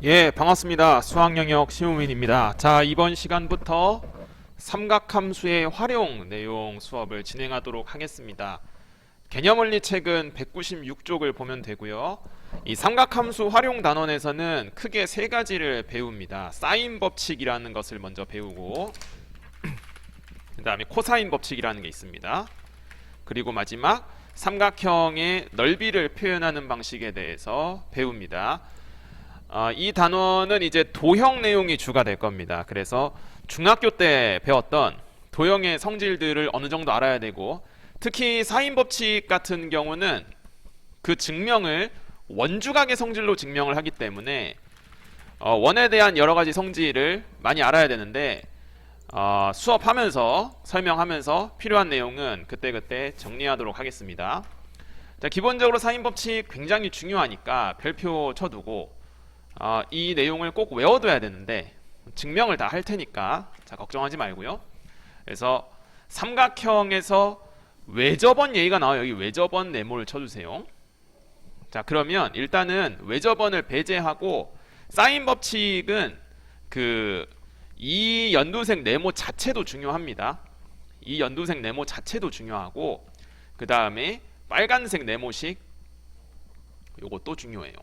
예, 반갑습니다. 수학영역 시우민입니다. 자, 이번 시간부터 삼각함수의 활용 내용 수업을 진행하도록 하겠습니다. 개념원리 책은 196쪽을 보면 되고요. 이 삼각함수 활용 단원에서는 크게 세 가지를 배웁니다. 사인 법칙이라는 것을 먼저 배우고, 그 다음에 코사인 법칙이라는 게 있습니다. 그리고 마지막 삼각형의 넓이를 표현하는 방식에 대해서 배웁니다. 이 단원은 이제 도형 내용이 주가 될 겁니다. 그래서 중학교 때 배웠던 도형의 성질들을 어느 정도 알아야 되고, 특히 사인 법칙 같은 경우는 그 증명을 원주각의 성질로 증명을 하기 때문에 원에 대한 여러 가지 성질을 많이 알아야 되는데, 수업하면서 설명하면서 필요한 내용은 그때그때 정리하도록 하겠습니다. 자, 기본적으로 사인 법칙 굉장히 중요하니까 별표 쳐두고 이 내용을 꼭 외워둬야 되는데 증명을 다 할 테니까 자, 걱정하지 말고요. 그래서 삼각형에서 외접원 얘기가 나와요. 여기 외접원 네모를 쳐주세요. 자, 그러면 일단은 외접원을 배제하고 사인 법칙은 그 이 연두색 네모 자체도 중요합니다. 이 연두색 네모 자체도 중요하고, 그 다음에 빨간색 네모식 요것도 중요해요.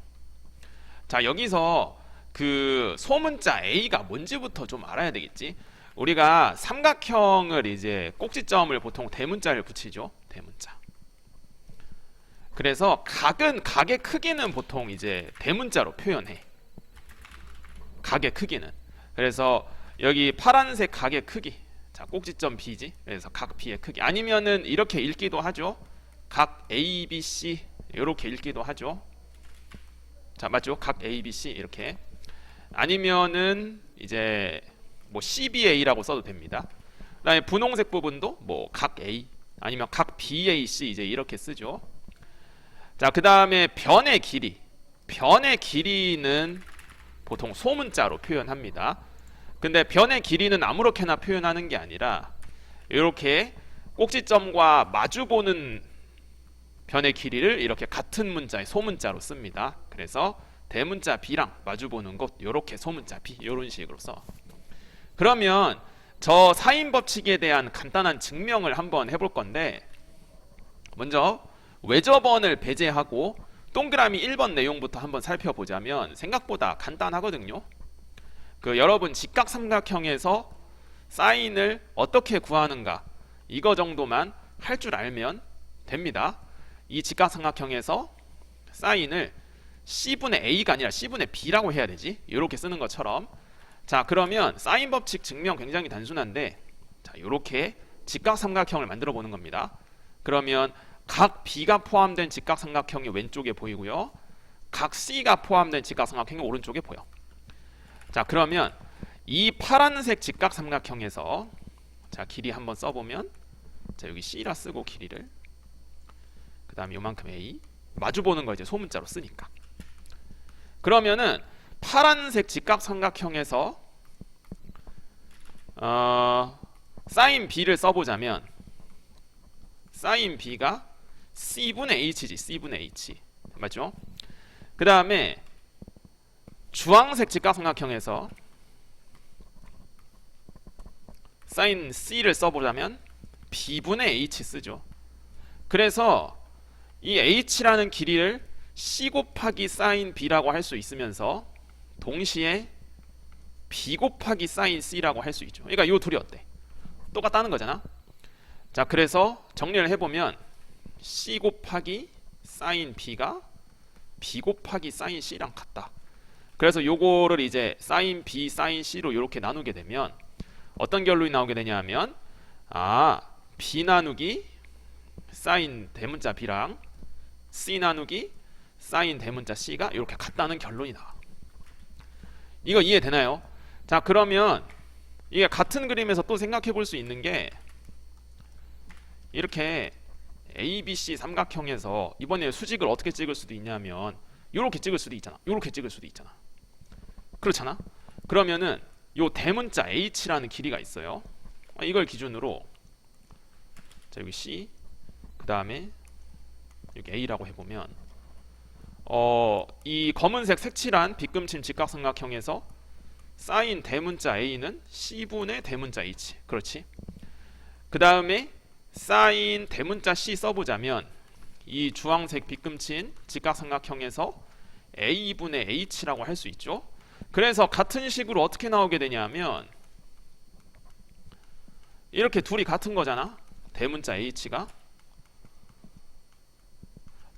자, 여기서 그 소문자 A가 뭔지부터 좀 알아야 되겠지. 우리가 삼각형을 이제 꼭지점을 보통 대문자를 붙이죠. 대문자. 그래서 각의 크기는 보통 이제 대문자로 표현해. 각의 크기는. 그래서 여기 파란색 각의 크기. 자, 꼭지점 B지. 그래서 각 B의 크기. 아니면은 이렇게 읽기도 하죠. 각 A, B, C 이렇게 읽기도 하죠. 자, 맞죠? 각 A, B, C 이렇게. 아니면은 이제 뭐 CBA라고 써도 됩니다. 그다음에 분홍색 부분도 뭐 각 A 아니면 각 BAC 이제 이렇게 쓰죠. 자, 그다음에 변의 길이. 변의 길이는 보통 소문자로 표현합니다. 근데 변의 길이는 아무렇게나 표현하는 게 아니라 이렇게 꼭지점과 마주보는 변의 길이를 이렇게 같은 문자의 소문자로 씁니다. 그래서 대문자 B랑 마주보는 곳 이렇게 소문자 B 이런 식으로 써. 그러면 저 사인 법칙에 대한 간단한 증명을 한번 해볼 건데, 먼저 외접원을 배제하고 동그라미 1번 내용부터 한번 살펴보자면 생각보다 간단하거든요. 그 여러분 직각삼각형에서 사인을 어떻게 구하는가 이거 정도만 할 줄 알면 됩니다. 이 직각삼각형에서 사인을 C분의 A가 아니라 C분의 B라고 해야 되지. 이렇게 쓰는 것처럼. 자, 그러면 사인 법칙 증명 굉장히 단순한데, 자, 이렇게 직각삼각형을 만들어 보는 겁니다. 그러면 각 B가 포함된 직각삼각형이 왼쪽에 보이고요. 각 C가 포함된 직각삼각형이 오른쪽에 보여. 자, 그러면 이 파란색 직각삼각형에서 자, 길이 한번 써보면, 자, 여기 C라 쓰고 길이를, 그 다음에 요만큼 A 마주 보는 거 이제 소문자로 쓰니까. 그러면은 파란색 직각삼각형에서 사인 B를 써보자면 사인 B가 C분의 H지. C분의 H 맞죠? 그 다음에 주황색 직각삼각형에서 사인 C를 써보자면 B분의 H 쓰죠. 그래서 이 H라는 길이를 C 곱하기 사인 B라고 할 수 있으면서 동시에 B 곱하기 사인 C라고 할 수 있죠. 그러니까 이 둘이 어때? 똑같다는 거잖아. 자, 그래서 정리를 해보면 C 곱하기 사인 B가 B 곱하기 사인 C랑 같다. 그래서 요거를 이제 사인 B, 사인 C로 이렇게 나누게 되면 어떤 결론이 나오게 되냐 하면 B 나누기 사인 대문자 B랑 C 나누기 사인 대문자 C가 이렇게 같다는 결론이 나와. 이거 이해되나요? 자, 그러면 이게 같은 그림에서 또 생각해 볼 수 있는 게, 이렇게 ABC 삼각형에서 이번에 수직을 어떻게 찍을 수도 있냐면 이렇게 찍을 수도 있잖아. 이렇게 찍을 수도 있잖아. 그렇잖아? 그러면은 요 대문자 H라는 길이가 있어요. 이걸 기준으로 자, 여기 C 그 다음에 여기 A라고 해보면 이 검은색 색칠한 빗금침 직각삼각형에서 사인 대문자 A는 C분의 대문자 H. 그렇지. 그 다음에 사인 대문자 C 써보자면 이 주황색 빗금친 직각삼각형에서 A분의 H라고 할 수 있죠. 그래서 같은 식으로 어떻게 나오게 되냐면 이렇게 둘이 같은 거잖아. 대문자 H가.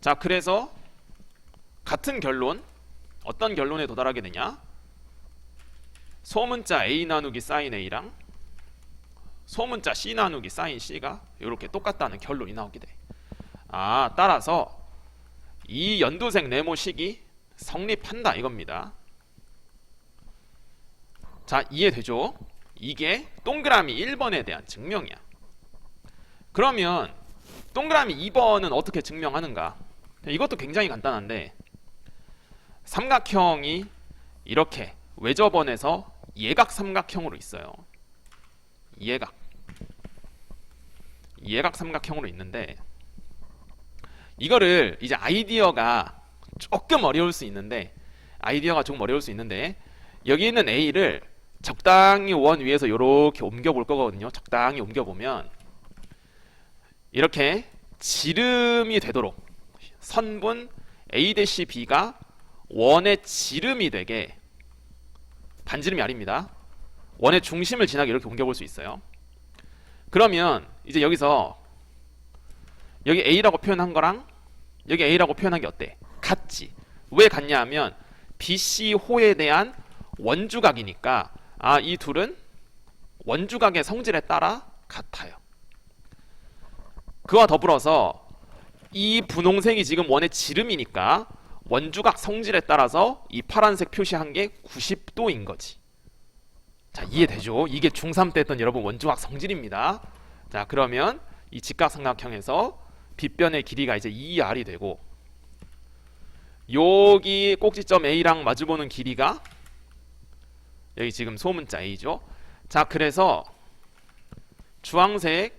자, 그래서 같은 결론, 어떤 결론에 도달하게 되냐? 소문자 A 나누기 사인 A랑 소문자 C 나누기 사인 C가 이렇게 똑같다는 결론이 나오게 돼. 따라서 이 연두색 네모식이 성립한다 이겁니다. 자, 이해되죠? 이게 동그라미 1번에 대한 증명이야. 그러면 동그라미 2번은 어떻게 증명하는가? 이것도 굉장히 간단한데 삼각형이 이렇게 외접원에서 예각 삼각형으로 있어요. 예각 삼각형으로 있는데 이거를 이제 아이디어가 조금 어려울 수 있는데 여기 있는 A를 적당히 원 위에서 이렇게 옮겨볼 거거든요. 적당히 옮겨보면 이렇게 지름이 되도록 선분 A-B가 원의 지름이 되게, 반지름이 아닙니다. 원의 중심을 지나게 이렇게 옮겨볼 수 있어요. 그러면 이제 여기서 여기 A라고 표현한 거랑 여기 A라고 표현한 게 어때? 같지. 왜 같냐 하면 BC호에 대한 원주각이니까 이 둘은 원주각의 성질에 따라 같아요. 그와 더불어서 이 분홍색이 지금 원의 지름이니까 원주각 성질에 따라서 이 파란색 표시한 게 90도인 거지. 자, 이해되죠? 이게 중3 때 했던 여러분 원주각 성질입니다. 자, 그러면 이 직각삼각형에서 빗변의 길이가 이제 2R이 되고 여기 꼭지점 A랑 마주보는 길이가 여기 지금 소문자 A죠. 자, 그래서 주황색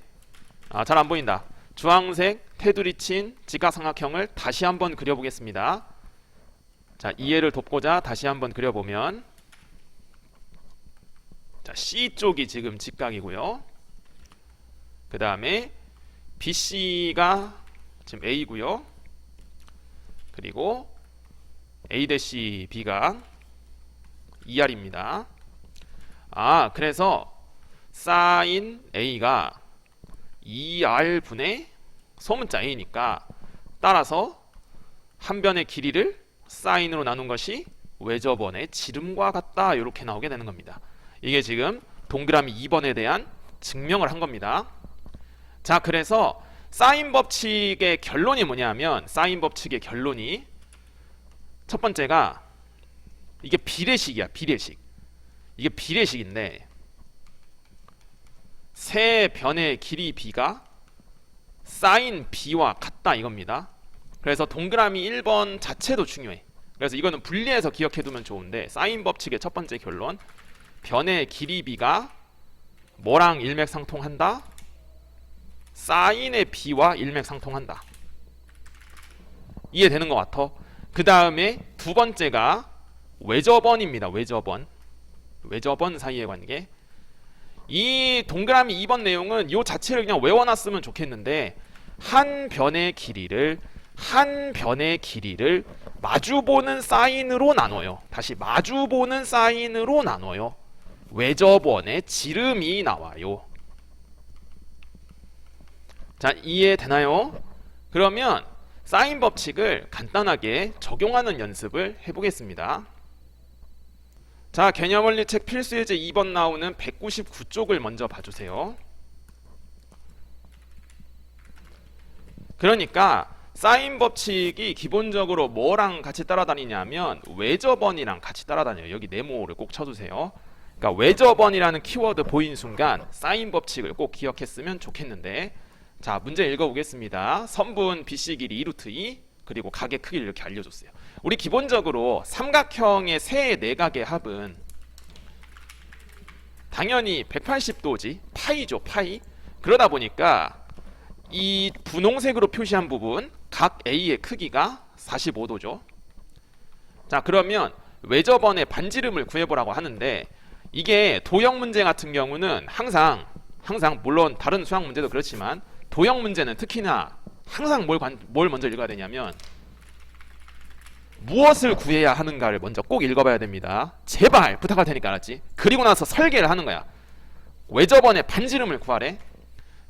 잘 안 보인다. 주황색 테두리 친 직각삼각형을 다시 한번 그려보겠습니다. 자, 이해를 돕고자 다시 한번 그려보면 자, C 쪽이 지금 직각이고요. 그 다음에 BC가 지금 A고요. 그리고 A-B가 2R입니다. 그래서 사인 A가 2R분의 소문자 A니까 따라서 한 변의 길이를 사인으로 나눈 것이 외접원의 지름과 같다. 이렇게 나오게 되는 겁니다. 이게 지금 동그라미 2번에 대한 증명을 한 겁니다. 자, 그래서 사인 법칙의 결론이 뭐냐면 사인 법칙의 결론이 첫 번째가 이게 비례식이야. 비례식. 이게 비례식인데 세 변의 길이 B가 사인 B와 같다 이겁니다. 그래서 동그라미 1번 자체도 중요해. 그래서 이거는 분리해서 기억해두면 좋은데 사인 법칙의 첫 번째 결론, 변의 길이 B가 뭐랑 일맥상통한다? 사인의 B와 일맥상통한다. 이해되는 것 같아? 그 다음에 두 번째가 외접원입니다. 외접원 사이의 관계. 이 동그라미 2번 내용은 이 자체를 그냥 외워놨으면 좋겠는데 한 변의 길이를 마주보는 사인으로 나눠요. 다시 마주보는 사인으로 나눠요. 외접원의 지름이 나와요. 자, 이해되나요? 그러면 사인 법칙을 간단하게 적용하는 연습을 해보겠습니다. 자, 개념원리 책 필수예제 2번 나오는 199쪽을 먼저 봐주세요. 그러니까 사인 법칙이 기본적으로 뭐랑 같이 따라다니냐면 외접원이랑 같이 따라다녀요. 여기 네모를 꼭 쳐주세요. 그러니까 외접원이라는 키워드 보인 순간 사인 법칙을 꼭 기억했으면 좋겠는데, 자, 문제 읽어보겠습니다. 선분 BC 길이 2루트 2 그리고 각의 크기를 이렇게 알려줬어요. 우리 기본적으로 삼각형의 세 내각의 합은 당연히 180도지. 파이죠. 파이. 그러다 보니까 이 분홍색으로 표시한 부분 각 A의 크기가 45도죠. 자, 그러면 외접원의 반지름을 구해보라고 하는데, 이게 도형 문제 같은 경우는 항상 물론 다른 수학 문제도 그렇지만 도형 문제는 특히나 항상 뭘 먼저 읽어야 되냐면 무엇을 구해야 하는가를 먼저 꼭 읽어봐야 됩니다. 제발 부탁할 테니까, 알았지? 그리고 나서 설계를 하는 거야. 외접원의 반지름을 구하래.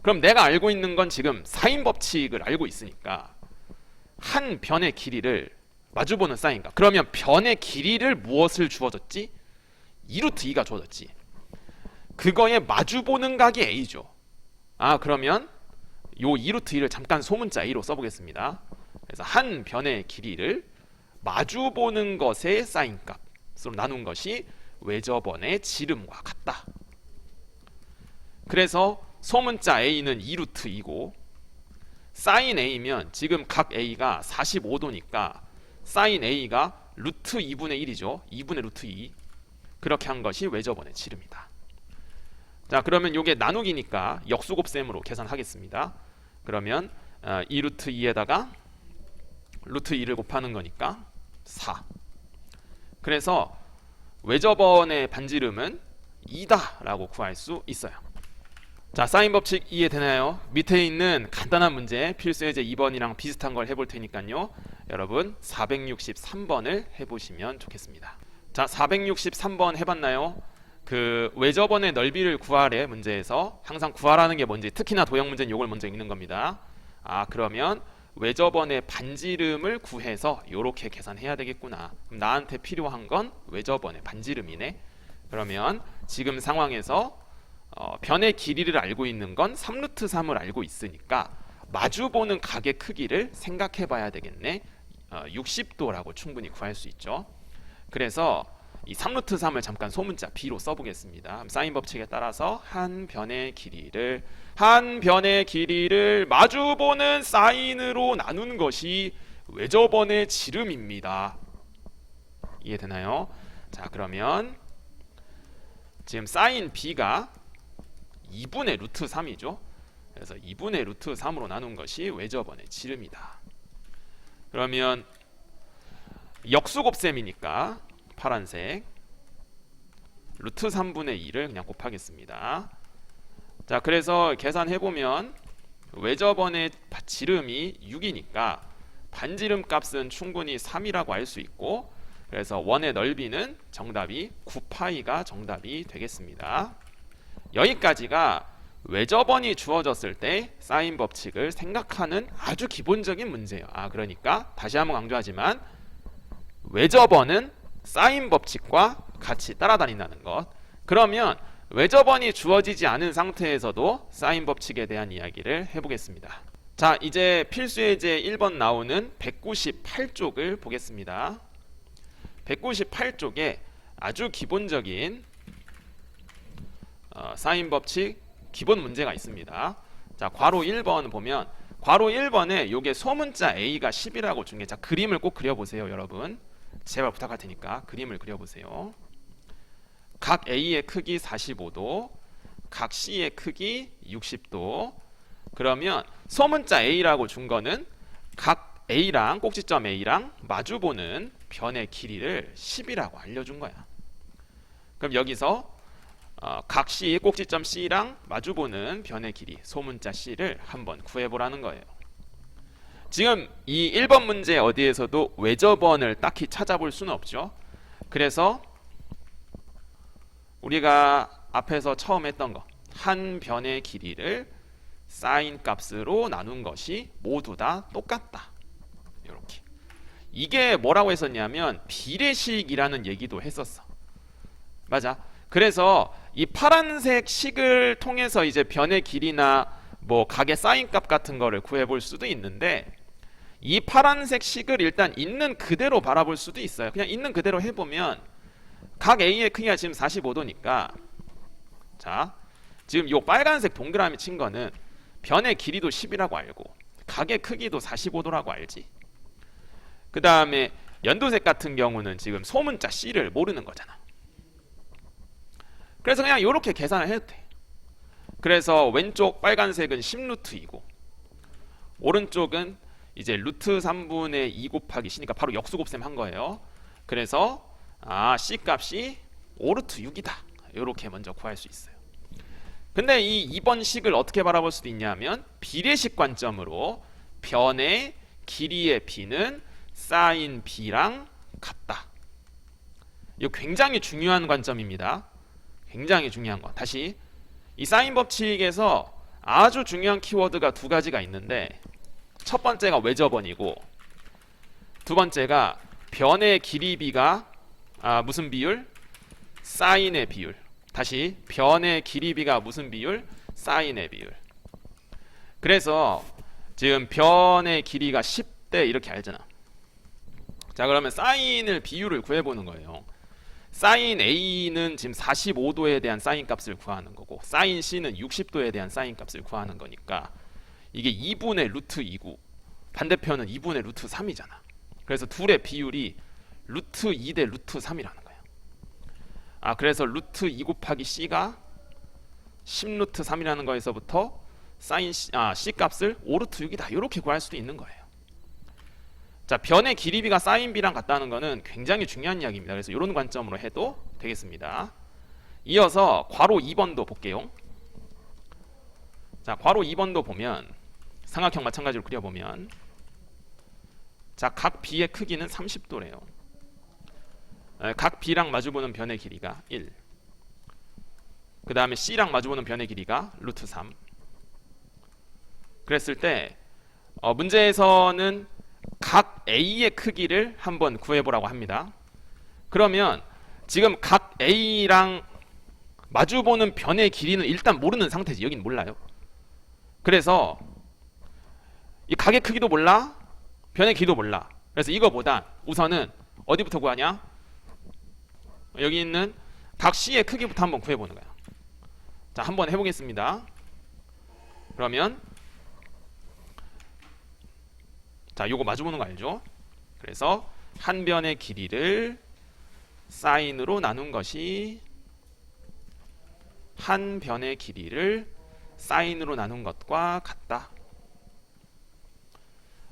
그럼 내가 알고 있는 건 지금 사인 법칙을 알고 있으니까 한 변의 길이를 마주보는 사인값. 그러면 변의 길이를 무엇을 주어졌지? 2루트 2가 주어졌지. 그거에 마주보는 각이 A죠. 아, 그러면 요 2루트 2를 잠깐 소문자 A로 써보겠습니다. 그래서 한 변의 길이를 마주보는 것의 사인값으로 나눈 것이 외접원의 지름과 같다. 그래서 소문자 A는 2루트 2고 사인 A면 지금 각 A가 45도니까 사인 A가 루트 2분의 1이죠. 2분의 루트 2. 그렇게 한 것이 외접원의 지름이다. 자, 그러면 이게 나누기니까 역수곱셈으로 계산하겠습니다. 그러면 2루트 2에다가 루트 2를 곱하는 거니까 4. 그래서 외접원의 반지름은 2다 라고 구할 수 있어요. 자, 사인 법칙 이해되나요? 밑에 있는 간단한 문제 필수 예제 2번이랑 비슷한 걸 해볼 테니까요. 여러분 463번을 해보시면 좋겠습니다. 자, 463번 해봤나요? 그 외접원의 넓이를 구하래 문제에서 항상 구하라는 게 뭔지, 특히나 도형 문제는 이걸 먼저 읽는 겁니다. 아, 그러면 외접원의 반지름을 구해서 이렇게 계산해야 되겠구나. 그럼 나한테 필요한 건 외접원의 반지름이네. 그러면 지금 상황에서 변의 길이를 알고 있는 건 3루트 3을 알고 있으니까 마주보는 각의 크기를 생각해 봐야 되겠네. 60도라고 충분히 구할 수 있죠. 그래서 이 3루트 3을 잠깐 소문자 B로 써보겠습니다. 사인 법칙에 따라서 한 변의 길이를 마주보는 사인으로 나눈 것이 외접원의 지름입니다. 이해되나요? 자, 그러면 지금 사인 B가 2분의 루트 3이죠. 그래서 2분의 루트 3으로 나눈 것이 외접원의 지름이다. 그러면 역수곱셈이니까 파란색 루트 3분의 2를 그냥 곱하겠습니다. 자, 그래서 계산해보면 외접원의 지름이 6이니까 반지름 값은 충분히 3이라고 알 수 있고, 그래서 원의 넓이는 정답이 9파이가 정답이 되겠습니다. 여기까지가 외접원이 주어졌을 때 사인 법칙을 생각하는 아주 기본적인 문제예요. 아, 그러니까 다시 한번 강조하지만 외접원은 사인 법칙과 같이 따라다닌다는 것. 그러면 외접원이 주어지지 않은 상태에서도 사인 법칙에 대한 이야기를 해보겠습니다. 자, 이제 필수 예제 1번 나오는 198쪽을 보겠습니다. 198쪽에 아주 기본적인 사인 법칙 기본 문제가 있습니다. 자, 괄호 1번 보면 괄호 1번에 요게 소문자 A가 10이라고 준 게, 자, 그림을 꼭 그려보세요, 여러분. 제발 부탁할 테니까 그림을 그려보세요. 각 A의 크기 45도, 각 C의 크기 60도. 그러면 소문자 A라고 준 거는 각 A랑 꼭지점 A랑 마주보는 변의 길이를 10이라고 알려준 거야. 그럼 여기서 각 C, 꼭지점 C랑 마주보는 변의 길이 소문자 C를 한번 구해보라는 거예요. 지금 이 1번 문제 어디에서도 외접원을 딱히 찾아볼 수는 없죠. 그래서 우리가 앞에서 처음 했던 거, 한 변의 길이를 사인 값으로 나눈 것이 모두 다 똑같다. 이렇게. 이게 뭐라고 했었냐면 비례식이라는 얘기도 했었어. 맞아. 그래서 이 파란색 식을 통해서 이제 변의 길이나 뭐 각의 사인 값 같은 거를 구해볼 수도 있는데, 이 파란색 식을 일단 있는 그대로 바라볼 수도 있어요. 그냥 있는 그대로 해보면 각 A의 크기가 지금 45도니까, 자, 지금 요 빨간색 동그라미 친 거는 변의 길이도 10이라고 알고 각의 크기도 45도라고 알지. 그 다음에 연두색 같은 경우는 지금 소문자 C를 모르는 거잖아. 그래서 그냥 이렇게 계산을 해도 돼. 그래서 왼쪽 빨간색은 10루트이고 오른쪽은 이제 루트 3분의 2 곱하기 C니까 바로 역수곱셈 한 거예요. 그래서 C 값이 5루트 6이다. 이렇게 먼저 구할 수 있어요. 근데 이 2번 식을 어떻게 바라볼 수도 있냐면 비례식 관점으로 변의 길이의 b는 사인 b랑 같다. 이거 굉장히 중요한 관점입니다. 굉장히 중요한 거. 다시 이 사인 법칙에서 아주 중요한 키워드가 두 가지가 있는데 첫 번째가 외접원이고 두 번째가 변의 길이 b가 무슨 비율? 사인의 비율. 다시 변의 길이 b가 무슨 비율? 사인의 비율. 그래서 지금 변의 길이가 10대 이렇게 알잖아. 자, 그러면 사인을 비율을 구해보는 거예요. 사인 A는 지금 45도에 대한 사인 값을 구하는 거고 사인 C는 60도에 대한 사인 값을 구하는 거니까 이게 2분의 루트 2고 반대편은 2분의 루트 3이잖아. 그래서 둘의 비율이 루트 2 대 루트 3이라는 거예요. 그래서 루트 2 곱하기 C가 10루트 3이라는 거에서부터 사인 C 값을 5루트 6이다. 이렇게 구할 수도 있는 거예요. 자, 변의 길이 b가 사인 b랑 같다는 거는 굉장히 중요한 이야기입니다. 그래서 이런 관점으로 해도 되겠습니다. 이어서 괄호 2번도 볼게요. 자, 괄호 2번도 보면 삼각형 마찬가지로 그려보면 자, 각 b의 크기는 30도래요. 각 b랑 마주보는 변의 길이가 1. 그 다음에 c랑 마주보는 변의 길이가 루트 3. 그랬을 때 문제에서는 각 A의 크기를 한번 구해보라고 합니다. 그러면 지금 각 A랑 마주보는 변의 길이는 일단 모르는 상태지. 여긴 몰라요. 그래서 이 각의 크기도 몰라, 변의 길이도 몰라. 그래서 이거보다 우선은 어디부터 구하냐? 여기 있는 각 C의 크기부터 한번 구해보는 거야. 자, 한번 해보겠습니다. 그러면 자, 요거 마주보는 거 알죠? 그래서 한 변의 길이를 사인으로 나눈 것이 한 변의 길이를 사인으로 나눈 것과 같다.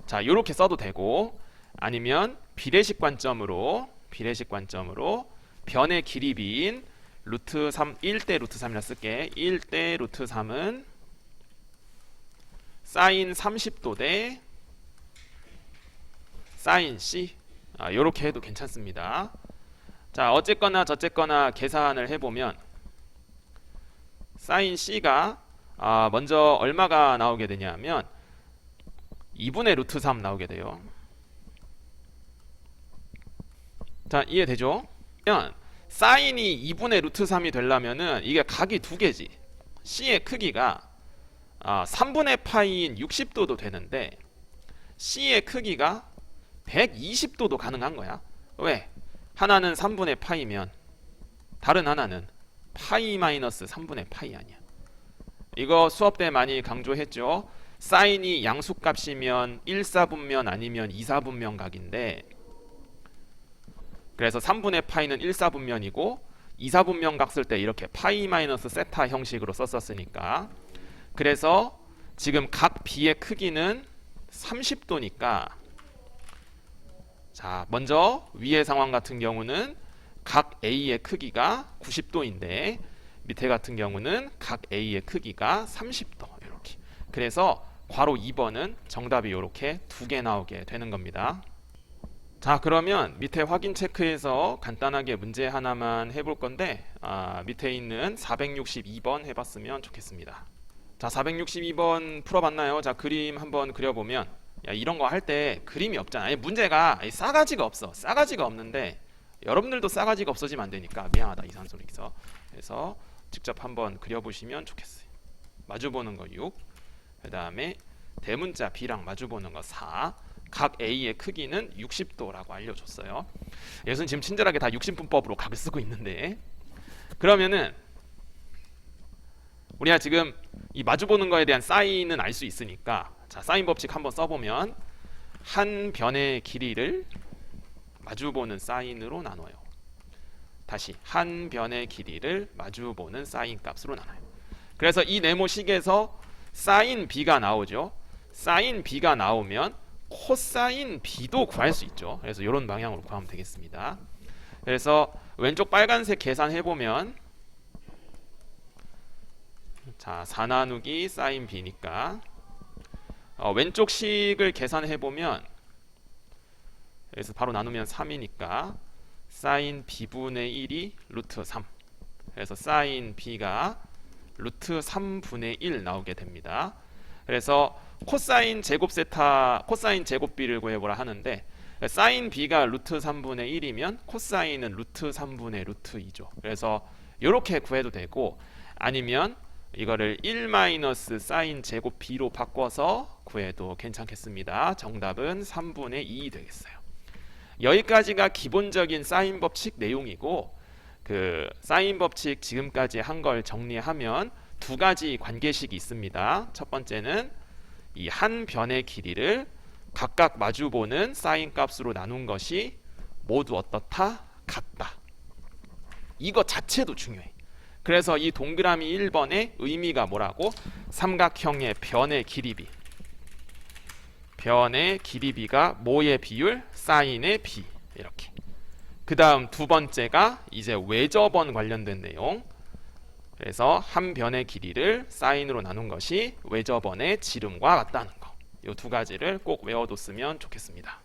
자, 요렇게 써도 되고 아니면 비례식 관점으로 변의 길이 b인 루트 3 1대 루트 3이라 쓸게. 1대 루트 3은 사인 30도 대 사인 C 이렇게 해도 괜찮습니다. 자, 어쨌거나 저쨌거나 계산을 해보면 사인 C가 먼저 얼마가 나오게 되냐면 2분의 루트 3 나오게 돼요. 자, 이해되죠? 그러면 사인이 2분의 루트 3이 되려면은 이게 각이 두 개지. C의 크기가 3분의 파이인 60도도 되는데 C의 크기가 120도도 가능한 거야. 왜? 하나는 3분의 파이면 다른 하나는 파이 마이너스 3분의 파이 아니야. 이거 수업 때 많이 강조했죠. 사인이 양수값이면 1사분면 아니면 2사분면 각인데 그래서 3분의 파이는 1사분면이고 2사분면 각 쓸 때 이렇게 파이 마이너스 세타 형식으로 썼었으니까 그래서 지금 각 B의 크기는 30도니까 자, 먼저 위의 상황 같은 경우는 각 A의 크기가 90도인데 밑에 같은 경우는 각 A의 크기가 30도 이렇게. 그래서 괄호 2번은 정답이 이렇게 두 개 나오게 되는 겁니다. 자, 그러면 밑에 확인 체크해서 간단하게 문제 하나만 해볼 건데 밑에 있는 462번 해봤으면 좋겠습니다. 자, 462번 풀어봤나요? 자, 그림 한번 그려보면 야, 이런 거 할 때 그림이 없잖아. 아니, 문제가 싸가지가 없어. 싸가지가 없는데 여러분들도 싸가지가 없어지면 안 되니까 미안하다 이산소리서. 그래서 직접 한번 그려보시면 좋겠어요. 마주보는 거 6, 그 다음에 대문자 B랑 마주보는 거 4. 각 A의 크기는 60도라고 알려줬어요. 예수는 지금 친절하게 다 60분법으로 각을 쓰고 있는데 그러면은 우리가 지금 이 마주보는 거에 대한 사인은 알 수 있으니까 자, 사인 법칙 한번 써보면 한 변의 길이를 마주보는 사인으로 나눠요. 다시 한 변의 길이를 마주보는 사인 값으로 나눠요. 그래서 이 네모식에서 사인 B가 나오죠. 사인 B가 나오면 코사인 B도 구할 수 있죠. 그래서 이런 방향으로 구하면 되겠습니다. 그래서 왼쪽 빨간색 계산해보면 자 4 나누기 사인 B니까 왼쪽 식을 계산해보면 그래서 바로 나누면 3이니까 사인 B분의 1이 루트 3, 그래서 사인 B가 루트 3분의 1 나오게 됩니다. 그래서 코사인 제곱 세타, 코사인 제곱 B를 구해보라 하는데 사인 B가 루트 3분의 1이면 코사인은 루트 3분의 루트 2죠. 그래서 이렇게 구해도 되고 아니면 이거를 1 마이너스 사인 제곱 B로 바꿔서 구해도 괜찮겠습니다. 정답은 3분의 2 되겠어요. 여기까지가 기본적인 사인 법칙 내용이고 그 사인 법칙 지금까지 한 걸 정리하면 두 가지 관계식이 있습니다. 첫 번째는 이 한 변의 길이를 각각 마주보는 사인 값으로 나눈 것이 모두 어떻다? 같다. 이거 자체도 중요해. 그래서 이 동그라미 1번의 의미가 뭐라고? 삼각형의 변의 길이비. 변의 길이비가 뭐의 비율? 사인의 비. 이렇게. 그 다음 두 번째가 이제 외접원 관련된 내용. 그래서 한 변의 길이를 사인으로 나눈 것이 외접원의 지름과 같다는 거. 이 두 가지를 꼭 외워뒀으면 좋겠습니다.